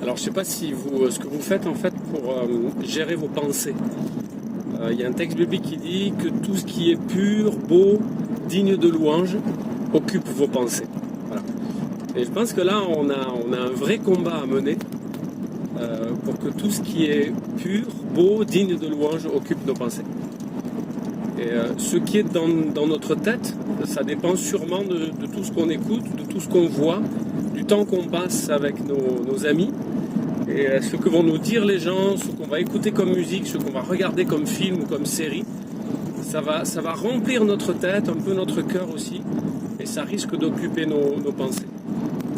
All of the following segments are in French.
Alors je ne sais pas si ce que vous faites en fait pour gérer vos pensées. Il y a un texte biblique qui dit que tout ce qui est pur, beau, digne de louange, occupe vos pensées. Voilà. Et je pense que là on a un vrai combat à mener pour que tout ce qui est pur, beau, digne de louange occupe nos pensées. Et ce qui est dans notre tête, ça dépend sûrement de tout ce qu'on écoute, de tout ce qu'on voit, du temps qu'on passe avec nos amis, et ce que vont nous dire les gens, ce qu'on va écouter comme musique, ce qu'on va regarder comme film ou comme série. Ça va remplir notre tête, un peu notre cœur aussi, et ça risque d'occuper nos pensées.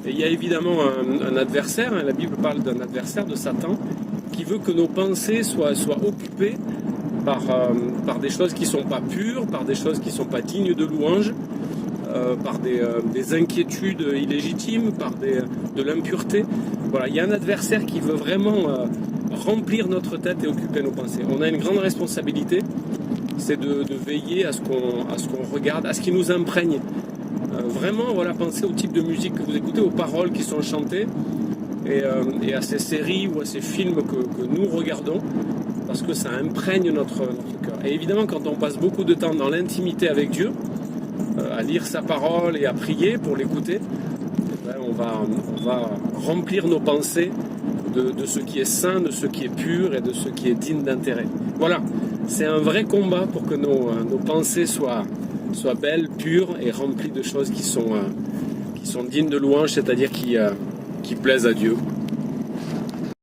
Et il y a évidemment un adversaire, la Bible parle d'un adversaire, de Satan, qui veut que nos pensées soient occupées par des choses qui ne sont pas pures, par des choses qui ne sont pas dignes de louange, par des inquiétudes illégitimes, par de l'impureté. Voilà, il y a un adversaire qui veut vraiment remplir notre tête et occuper nos pensées. On a une grande responsabilité, c'est de veiller à ce qu'on regarde, à ce qui nous imprègne. Vraiment, voilà, pensez au type de musique que vous écoutez, aux paroles qui sont chantées, et à ces séries ou à ces films que nous regardons, parce que ça imprègne notre cœur. Et évidemment, quand on passe beaucoup de temps dans l'intimité avec Dieu, à lire sa parole et à prier pour l'écouter, on va remplir nos pensées de ce qui est saint, de ce qui est pur et de ce qui est digne d'intérêt. Voilà, c'est un vrai combat pour que nos pensées soient belles, pures et remplies de choses qui sont dignes de louange, c'est-à-dire qui plaisent à Dieu.